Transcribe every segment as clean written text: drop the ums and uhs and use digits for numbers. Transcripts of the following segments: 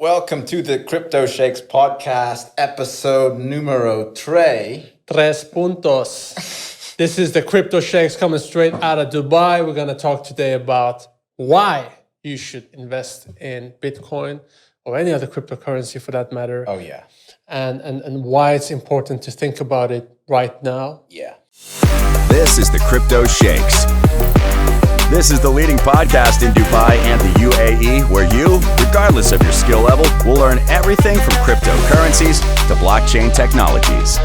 Welcome to the Crypto Sheikhs Podcast, episode numero tres. Puntos. This is the Crypto Sheikhs coming straight out of Dubai. We're going to talk today about why you should invest in Bitcoin or any other cryptocurrency for that matter. Oh, yeah. And why it's important to think about it right now. Yeah. This is the Crypto Sheikhs. This is the leading podcast in Dubai and the UAE, where you, regardless of your skill level, will learn everything from cryptocurrencies to blockchain technologies.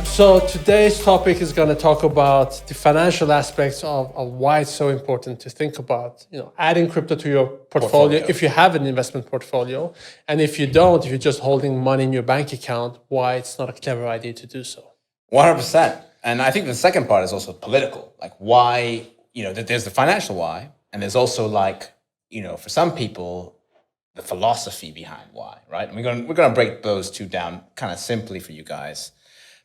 So today's topic is going to talk about the financial aspects of why it's so important to think about, adding crypto to your portfolio if you have an investment portfolio. And if you don't, if you're just holding money in your bank account, why it's not a clever idea to do so. 100%. And I think the second part is also political. Like why, there's the financial why, and there's also for some people, the philosophy behind why, right? And we're going to break those two down kind of simply for you guys.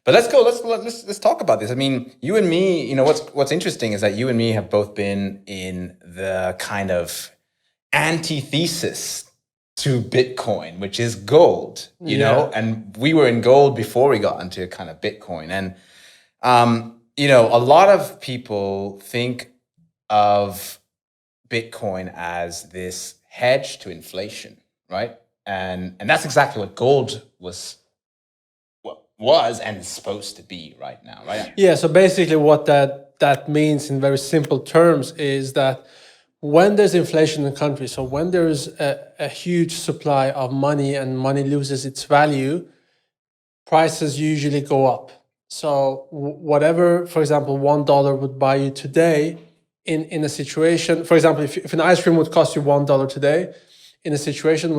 But let's talk about this. I mean, you and me, what's interesting is that you and me have both been in the kind of antithesis to Bitcoin, which is gold, you know, and we were in gold before we got into kind of Bitcoin. And, a lot of people think of Bitcoin as this hedge to inflation, right? And that's exactly what gold was and is supposed to be right now, right? Yeah, so basically what that means in very simple terms is that when there's inflation in the country, so when there's a huge supply of money and money loses its value, prices usually go up. So whatever, for example, $1 would buy you today in a situation, for example, if an ice cream would cost you $1 today, in a situation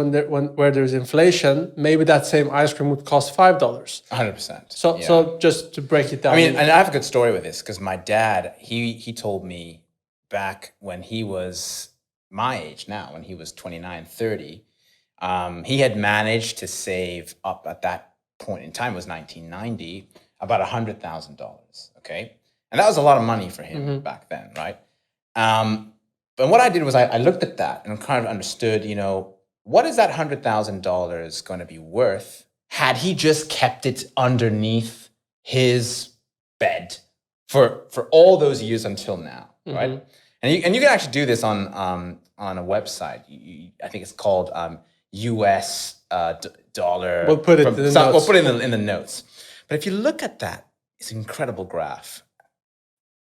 where there's inflation, maybe that same ice cream would cost $5. 100%. So just to break it down. I mean, and I have a good story with this because my dad, he told me back when he was my age now, when he was 29, 30, he had managed to save up at that point in time, it was 1990, about $100,000, okay? And that was a lot of money for him back then, right? But what I did was I looked at that and kind of understood, what is that $100,000 going to be worth had he just kept it underneath his bed for all those years until now, right? And you can actually do this on a website. I think it's called US dollar. We'll put it in the notes. We'll put it in the notes. But if you look at that, it's an incredible graph.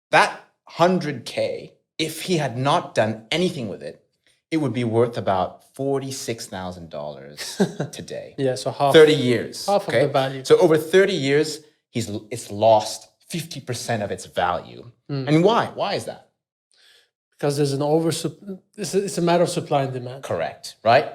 That 100K, if he had not done anything with it, it would be worth about $46,000 today. Yeah, so half 30 years. Half of the value. So over 30 years, it's lost 50% of its value. And why? Why is that? Because there's it's a matter of supply and demand. Correct, right?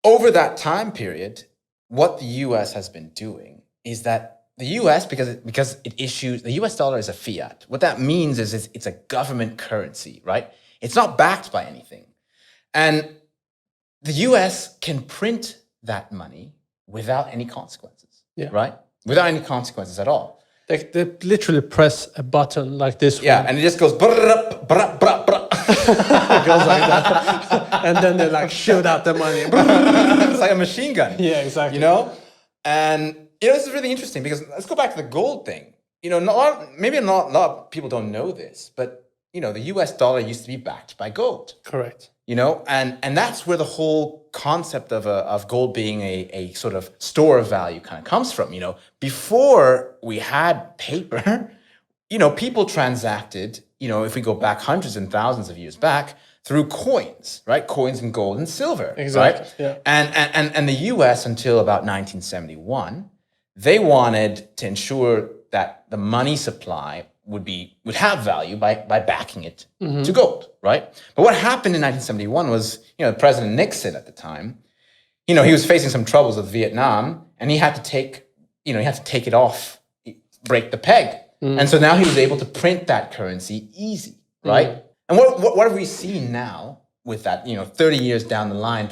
Over that time period, what the US has been doing is that the US, because it issues, the US dollar is a fiat. What that means is it's a government currency, right? It's not backed by anything. And the US can print that money without any consequences, right? Without any consequences at all. They literally press a button like this one. Yeah, and it just goes brrr, brrr, brrr, brrr. It goes like that. And then they shoot out the money. It's like a machine gun. Yeah, exactly. And this is really interesting because let's go back to the gold thing. Not a lot of people don't know this, but the US dollar used to be backed by gold. Correct. And that's where the whole concept of gold being a sort of store of value kind of comes from. Before we had paper, people transacted, if we go back hundreds and thousands of years back, through coins, right? Coins in gold and silver, exactly. Right? Yeah. And the US until about 1971, they wanted to ensure that the money supply would have value by backing it to gold, right? But what happened in 1971 was, President Nixon at the time, he was facing some troubles with Vietnam, and he had to take it off, break the peg, and so now he was able to print that currency easy, right? And what have we seen now with that? 30 years down the line,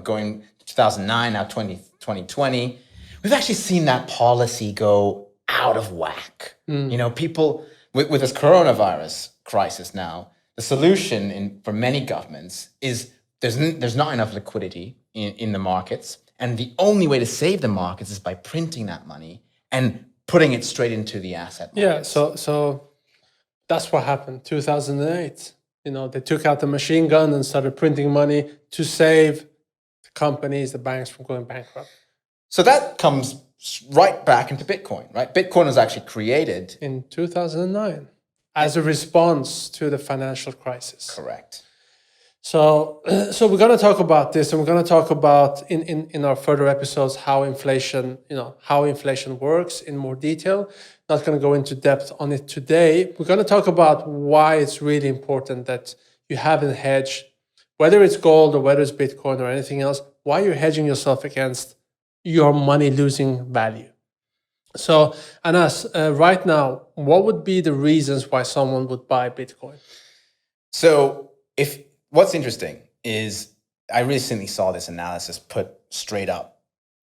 going 2009 now 2020. We've actually seen that policy go out of whack. People with this coronavirus crisis now, the solution for many governments is there's not enough liquidity in the markets. And the only way to save the markets is by printing that money and putting it straight into the asset markets. Yeah, so that's what happened 2008. They took out the machine gun and started printing money to save the companies, the banks from going bankrupt. So that comes right back into Bitcoin, right? Bitcoin was actually created in 2009 as a response to the financial crisis. Correct. So we're going to talk about this, and we're going to talk about in our further episodes how inflation works in more detail. Not going to go into depth on it today. We're going to talk about why it's really important that you have a hedge, whether it's gold or whether it's Bitcoin or anything else, why you're hedging yourself against your money losing value. So, Anas, right now, what would be the reasons why someone would buy Bitcoin? So what's interesting is I recently saw this analysis put straight up,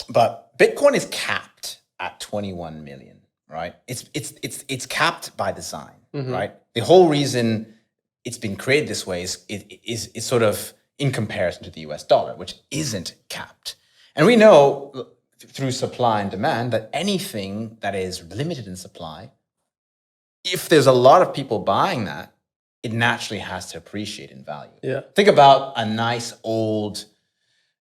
but Bitcoin is capped at 21 million, right? It's capped by design, right? The whole reason it's been created this way is sort of in comparison to the US dollar, which isn't capped. And we know through supply and demand that anything that is limited in supply, if there's a lot of people buying that, it naturally has to appreciate in value. Yeah. Think about a nice old,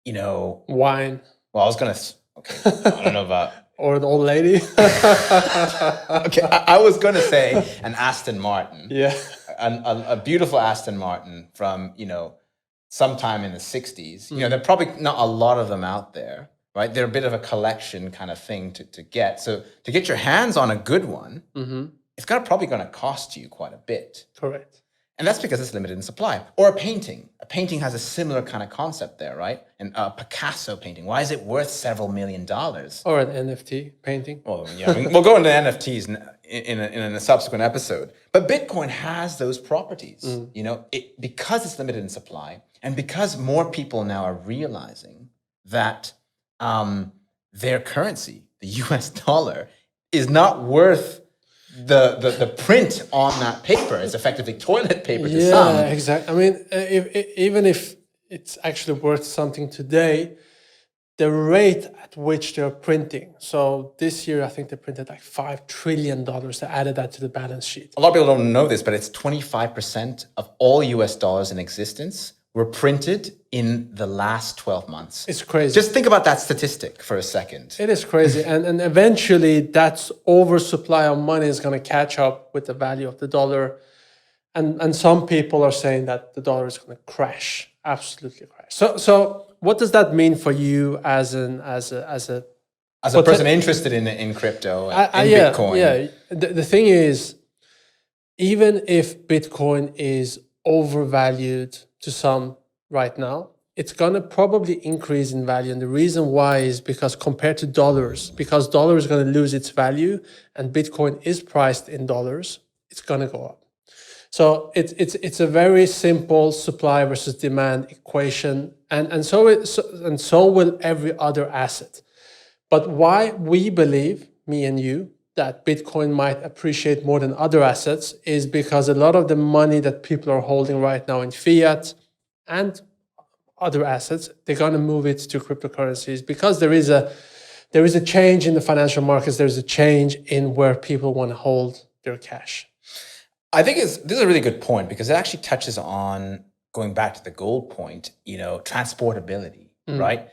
wine. Well, I was going to, okay, I don't know about. Or an old lady. Okay, I was going to say an Aston Martin. Yeah. A beautiful Aston Martin from, sometime in the 60s. There are probably not a lot of them out there, right? They're a bit of a collection kind of thing to get. So to get your hands on a good one, it's probably going to cost you quite a bit. Correct. And that's because it's limited in supply. Or a painting. A painting has a similar kind of concept there, right? And a Picasso painting, why is it worth several $1 million? Or an NFT painting. Well, yeah, we'll go into NFTs in a subsequent episode. But Bitcoin has those properties, because it's limited in supply, and because more people now are realizing that their currency, the US dollar, is not worth the print on that paper. Is effectively toilet paper to some. Yeah, exactly. I mean, even if it's actually worth something today, the rate at which they're printing. So this year, I think they printed like $5 trillion. They added that to the balance sheet. A lot of people don't know this, but it's 25% of all US dollars in existence were printed in the last 12 months. It's crazy. Just think about that statistic for a second. It is crazy. and eventually that oversupply of money is going to catch up with the value of the dollar. And some people are saying that the dollar is going to crash, absolutely crash. So what does that mean for you as a person interested in crypto and Bitcoin? Yeah. The thing is, even if Bitcoin is overvalued to some right now, it's going to probably increase in value. And the reason why is because compared to dollars, because dollar is going to lose its value and Bitcoin is priced in dollars, it's going to go up. So it's a very simple supply versus demand equation. And so will every other asset. But why we believe, me and you, that Bitcoin might appreciate more than other assets is because a lot of the money that people are holding right now in fiat and other assets, they're going to move it to cryptocurrencies because there is a change in the financial markets. There's a change in where people want to hold their cash. I think this is a really good point because it actually touches on, going back to the gold point, transportability, right?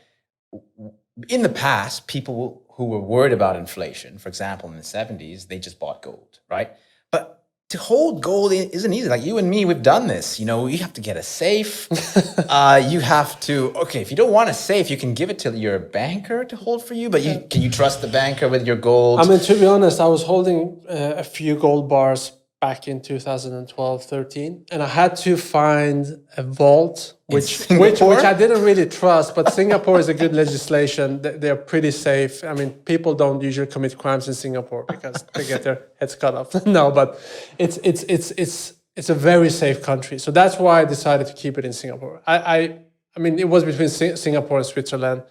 In the past, people who were worried about inflation, for example, in the 70s, they just bought gold, right? But to hold gold isn't easy. Like you and me, we've done this. You have to get a safe. You have to, if you don't want a safe, you can give it to your banker to hold for you, but can you trust the banker with your gold? I mean, to be honest, I was holding a few gold bars back in 2012, 13, and I had to find a vault, which I didn't really trust, but Singapore is a good legislation. They're pretty safe. I mean, people don't usually commit crimes in Singapore because they get their heads cut off. No, but it's a very safe country. So that's why I decided to keep it in Singapore. I mean, it was between Singapore and Switzerland,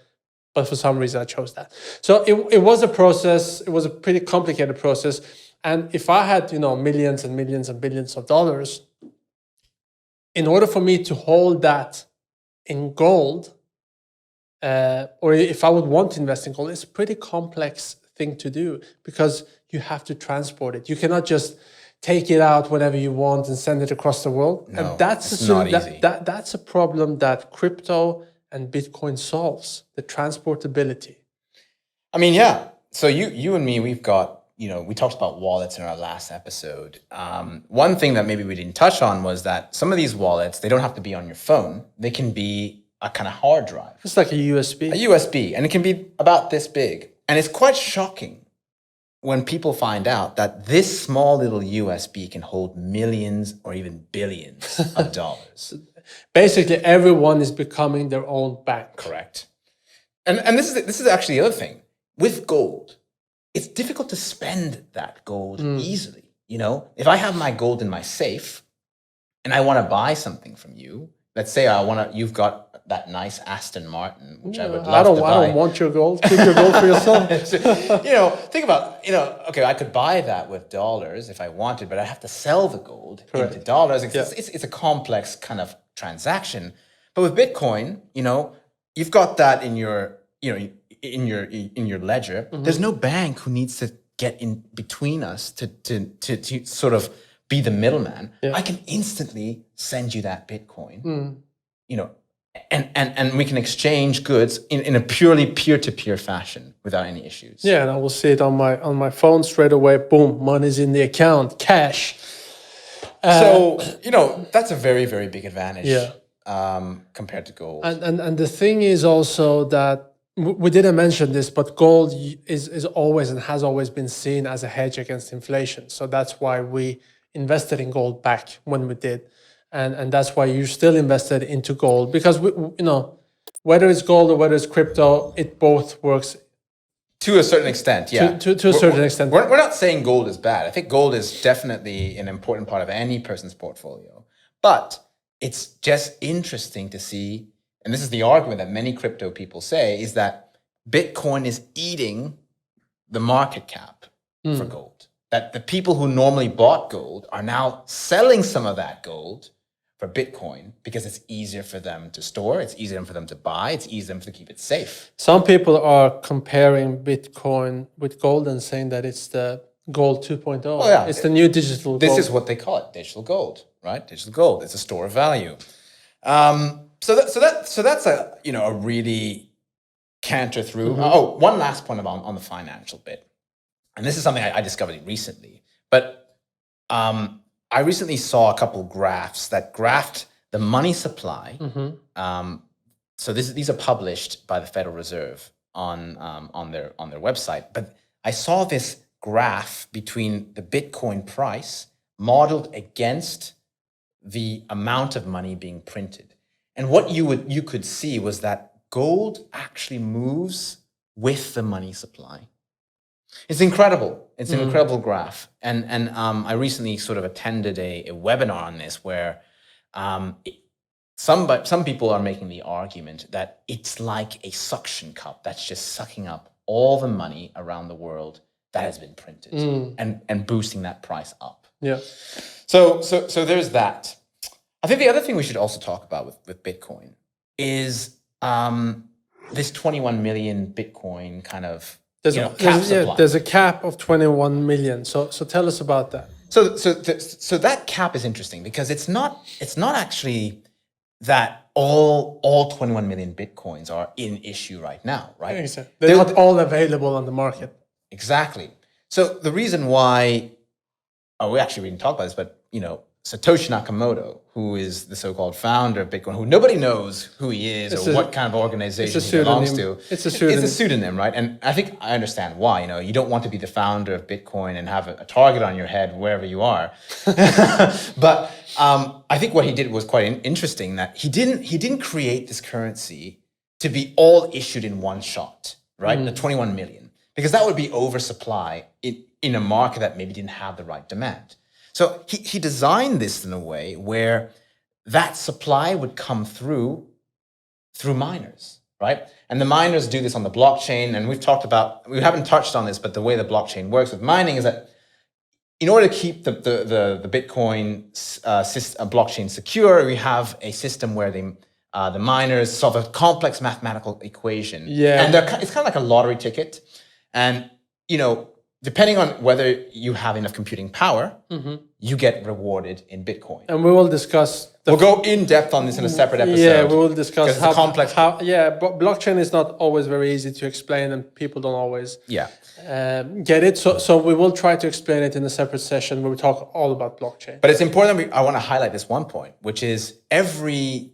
but for some reason I chose that. So it was a process. It was a pretty complicated process. And if I had, millions and millions and billions of dollars, in order for me to hold that in gold, or if I would want to invest in gold, it's a pretty complex thing to do because you have to transport it. You cannot just take it out whenever you want and send it across the world. No, and that's it's not easy. That's a problem that crypto and Bitcoin solves, the transportability. I mean, yeah. So you and me, we've got, we talked about wallets in our last episode. One thing that maybe we didn't touch on was that some of these wallets, they don't have to be on your phone. They can be a kind of hard drive. It's like a USB. A USB, and it can be about this big. And it's quite shocking when people find out that this small little USB can hold millions or even billions of dollars. Basically, everyone is becoming their own bank. Correct. And this is actually the other thing. With gold, it's difficult to spend that gold easily. If I have my gold in my safe and I want to buy something from you, let's say you've got that nice Aston Martin, which I would love to buy. I don't want your gold. Keep your gold for yourself. Think about, okay, I could buy that with dollars if I wanted, but I have to sell the gold into dollars. It's a complex kind of transaction. But with Bitcoin, you've got that in your ledger. There's no bank who needs to get in between us to sort of be the middleman. I can instantly send you that Bitcoin, and we can exchange goods in a purely peer-to-peer fashion without any issues. Yeah, and I will see it on my phone straight away. Boom, money's in the account, cash. So that's a very, very big advantage. Compared to gold. And the thing is also that we didn't mention this, but gold is always and has always been seen as a hedge against inflation. So that's why we invested in gold back when we did. And that's why you still invested into gold, because whether it's gold or whether it's crypto, it both works to a certain extent. Yeah, to a certain extent. We're not saying gold is bad. I think gold is definitely an important part of any person's portfolio, but it's just interesting to see, and this is the argument that many crypto people say, is that Bitcoin is eating the market cap for gold. That the people who normally bought gold are now selling some of that gold for Bitcoin because it's easier for them to store, it's easier for them to buy, it's easier for them to keep it safe. Some people are comparing Bitcoin with gold and saying that it's the gold 2.0. Oh, yeah. It's the new digital gold. This is what they call it, digital gold, right? Digital gold. It's a store of value. So that's a really canter through. Oh, one last point on the financial bit, and this is something I discovered recently. But I recently saw a couple graphs that graphed the money supply. So these are published by the Federal Reserve on their website. But I saw this graph between the Bitcoin price modeled against the amount of money being printed. And what you could see was that gold actually moves with the money supply. It's incredible. It's an incredible graph. And I recently sort of attended a webinar on this where some people are making the argument that it's like a suction cup that's just sucking up all the money around the world that has been printed and boosting that price up. Yeah. So there's that. I think the other thing we should also talk about with Bitcoin is this 21 million Bitcoin kind of cap supply. There's a cap of 21 million. So tell us about that. So that cap is interesting because it's not actually that all 21 million Bitcoins are in issue right now, right? Exactly. They're not all available on the market. Exactly. So the reason why, we actually didn't talk about this, but Satoshi Nakamoto, who is the so-called founder of Bitcoin, who nobody knows who he is or what kind of organization he belongs to. It's a pseudonym. It's a pseudonym, right? And I think I understand why. You don't want to be the founder of Bitcoin and have a target on your head wherever you are. But I think what he did was quite interesting. That he didn't create this currency to be all issued in one shot, right? The 21 million, because that would be oversupply in a market that maybe didn't have the right demand. So he designed this in a way where that supply would come through miners, right? And the miners do this on the blockchain. And we haven't touched on this, but the way the blockchain works with mining is that in order to keep the Bitcoin blockchain secure, we have a system where the miners solve a complex mathematical equation. Yeah. And it's kind of like a lottery ticket. And, depending on whether you have enough computing power, you get rewarded in Bitcoin. And we will discuss... We'll go in depth on this in a separate episode. Yeah, we will discuss how complex. Blockchain is not always very easy to explain, and people don't always get it. So we will try to explain it in a separate session where we talk all about blockchain. But it's important. I want to highlight this one point, which is every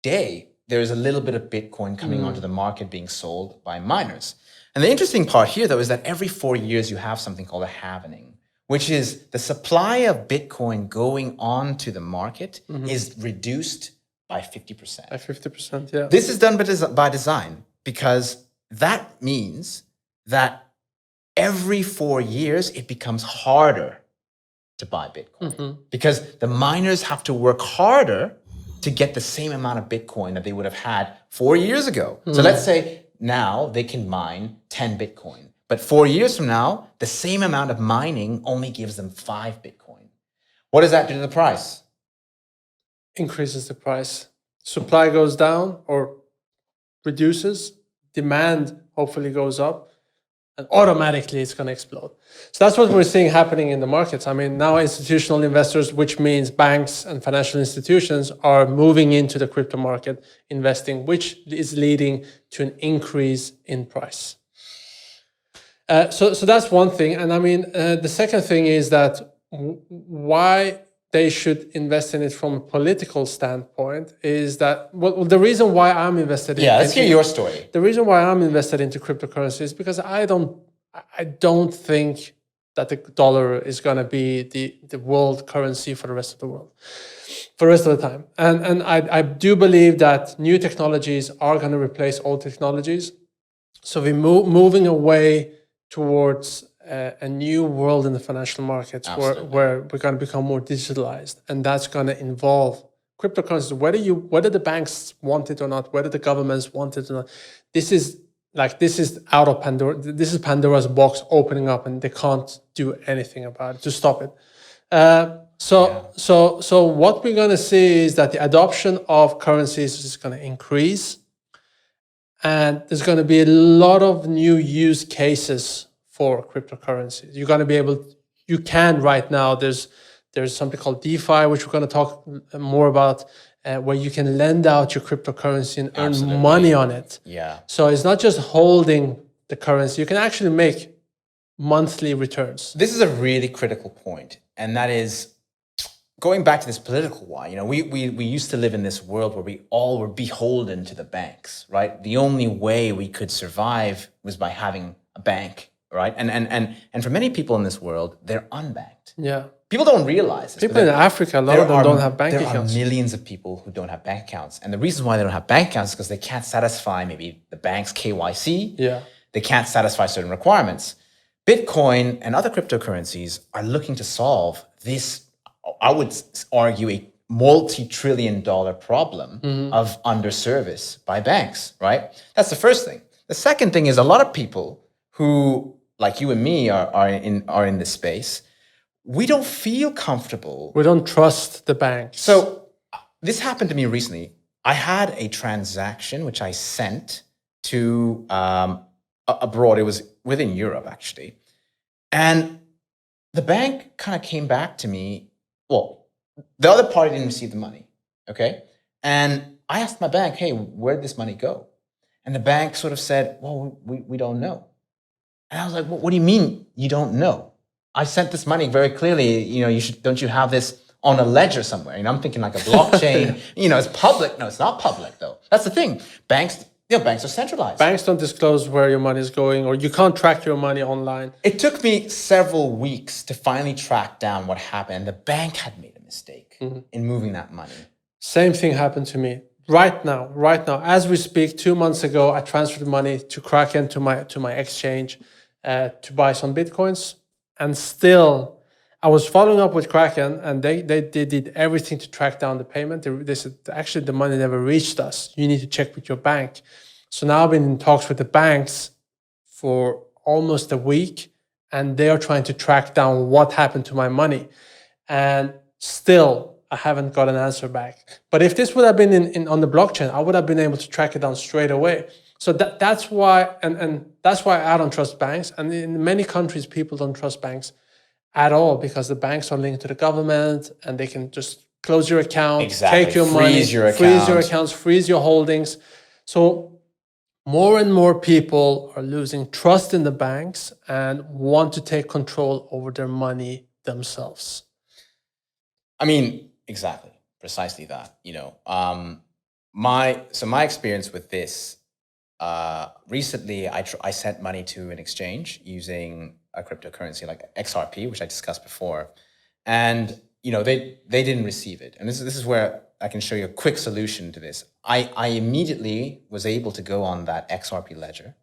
day there is a little bit of Bitcoin coming onto the market being sold by miners. And the interesting part here, though, is that every 4 years you have something called a halvening, which is the supply of Bitcoin going onto the market is reduced by 50%. By 50%, yeah. This is done by design because that means that every 4 years it becomes harder to buy Bitcoin because the miners have to work harder to get the same amount of Bitcoin that they would have had 4 years ago. So let's say now they can mine 10 Bitcoin. But 4 years from now, the same amount of mining only gives them 5 Bitcoin. What does that do to the price? Increases the price. Supply goes down or reduces. Demand hopefully goes up. And automatically it's going to explode. So that's what we're seeing happening in the markets. I mean, now institutional investors, which means banks and financial institutions, are moving into the crypto market, investing, which is leading to an increase in price. So that's one thing. And I mean, the second thing is that why they should invest in it from a political standpoint is that, well, the reason why I'm invested in... Yeah, let's hear your story. The reason why I'm invested into cryptocurrency is because I don't think that the dollar is going to be the world currency for the rest of the world, for the rest of the time. And I do believe that new technologies are going to replace old technologies. So we're moving away towards a new world in the financial markets where we're going to become more digitalized, and that's going to involve cryptocurrencies. Whether the banks want it or not, whether the governments want it or not, this is out of Pandora. This is Pandora's box opening up, and they can't do anything about it to stop it. So what we're going to see is that the adoption of currencies is going to increase, and there's going to be a lot of new use cases for cryptocurrencies. You're going to be you can right now, there's something called DeFi, which we're going to talk more about, where you can lend out your cryptocurrency and earn money on it. Yeah. So it's not just holding the currency, you can actually make monthly returns. This is a really critical point, and that is going back to this political why. We used to live in this world where we all were beholden to the banks, right? The only way we could survive was by having a bank. Right. And for many people in this world, they're unbanked. Yeah. People don't realize this. People in Africa, a lot of them don't have bank accounts. There are millions of people who don't have bank accounts. And the reason why they don't have bank accounts is because they can't satisfy maybe the bank's KYC. Yeah. They can't satisfy certain requirements. Bitcoin and other cryptocurrencies are looking to solve this, I would argue, a multi-trillion-dollar problem of underservice by banks, right? That's the first thing. The second thing is a lot of people who, like you and me, are in this space, we don't feel comfortable. We don't trust the banks. So this happened to me recently. I had a transaction which I sent to abroad. It was within Europe, actually. And the bank kind of came back to me. Well, the other party didn't receive the money, okay? And I asked my bank, hey, where'd this money go? And the bank sort of said, well, we don't know. And I was like, well, what do you mean you don't know? I sent this money very clearly. Don't you have this on a ledger somewhere? I'm thinking like a blockchain. It's public. No, it's not public though. That's the thing. Banks are centralized. Banks don't disclose where your money is going, or you can't track your money online. It took me several weeks to finally track down what happened. The bank had made a mistake in moving that money. Same thing happened to me. Right now, as we speak, 2 months ago, I transferred money to Kraken, to my exchange, to buy some Bitcoins. And still, I was following up with Kraken, and they did everything to track down the payment. They said, actually, the money never reached us. You need to check with your bank. So now I've been in talks with the banks for almost a week, and they are trying to track down what happened to my money. And still, I haven't got an answer back. But if this would have been on the blockchain, I would have been able to track it down straight away. So that's why, and that's why I don't trust banks. And in many countries, people don't trust banks at all because the banks are linked to the government and they can just close your account, take your money, freeze your accounts, freeze your holdings. So more and more people are losing trust in the banks and want to take control over their money themselves. I mean, exactly, precisely that. My experience with this. Recently, I sent money to an exchange using a cryptocurrency like XRP, which I discussed before, and they didn't receive it. And this is where I can show you a quick solution to this. I immediately was able to go on that XRP ledger,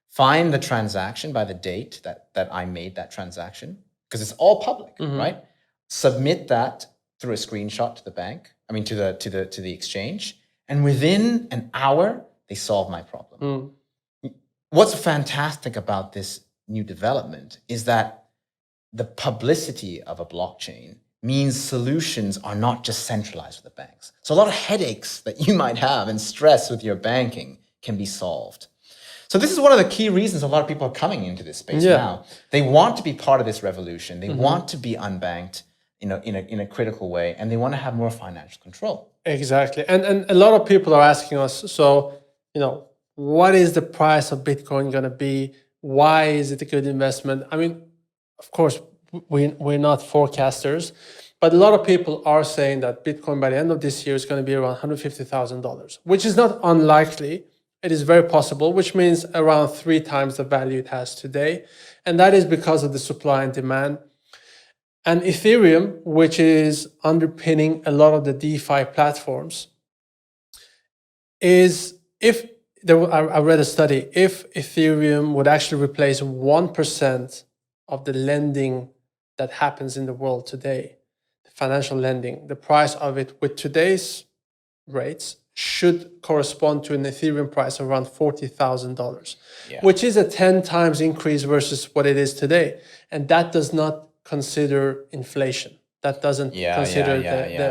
find the transaction by the date that I made that transaction, because it's all public, right? Submit that through a screenshot to the bank. I mean to the exchange, and within an hour, they solve my problem. What's fantastic about this new development is that the publicity of a blockchain means solutions are not just centralized with the banks. So a lot of headaches that you might have and stress with your banking can be solved. So this is one of the key reasons a lot of people are coming into this space now. They want to be part of this revolution. They want to be unbanked in a critical way, and they want to have more financial control. Exactly. And a lot of people are asking us, so what is the price of Bitcoin going to be? Why is it a good investment? I mean, of course, we're not forecasters, but a lot of people are saying that Bitcoin by the end of this year is going to be around $150,000, which is not unlikely. It is very possible, which means around 3 times the value it has today. And that is because of the supply and demand. And Ethereum, which is underpinning a lot of the DeFi platforms, I read a study, if Ethereum would actually replace 1% of the lending that happens in the world today, the financial lending, the price of it with today's rates should correspond to an Ethereum price of around $40,000, which is a 10 times increase versus what it is today. And that does not consider inflation. That doesn't consider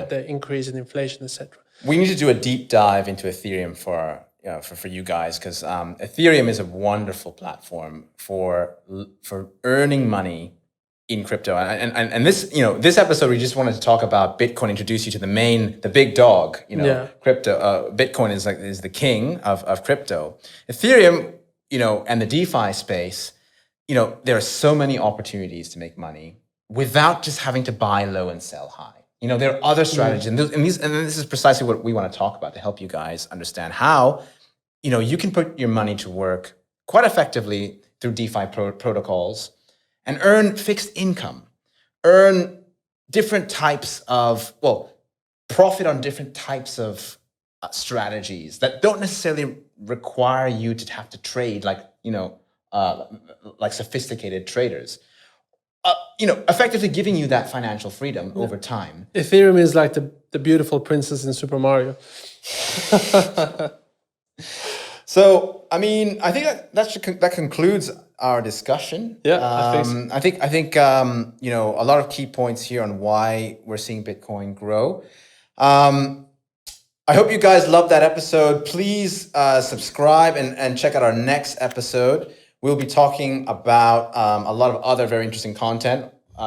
the increase in inflation, etc. We need to do a deep dive into Ethereum for you guys, because Ethereum is a wonderful platform for earning money in crypto. And this episode, we just wanted to talk about Bitcoin, introduce you to the big dog, crypto. Bitcoin is the king of crypto. Ethereum, and the DeFi space, there are so many opportunities to make money without just having to buy low and sell high. There are other strategies, and this is precisely what we want to talk about to help you guys understand how, you can put your money to work quite effectively through DeFi protocols and earn fixed income, earn different types of, profit on different types of strategies that don't necessarily require you to have to trade like sophisticated traders. Effectively giving you that financial freedom over time. Ethereum is like the beautiful princess in Super Mario. So, I mean, I think that concludes our discussion. Yeah, I think so. I think a lot of key points here on why we're seeing Bitcoin grow. I hope you guys loved that episode. Please subscribe and check out our next episode. We'll be talking about a lot of other very interesting content. Give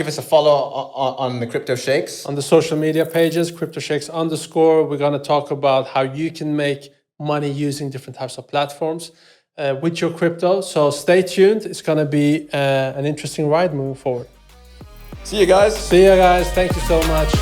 us a follow on the Crypto Sheikhs. On the social media pages, Crypto Sheikhs _ we're going to talk about how you can make money using different types of platforms with your crypto. So stay tuned. It's going to be an interesting ride moving forward. See you guys. Thank you so much.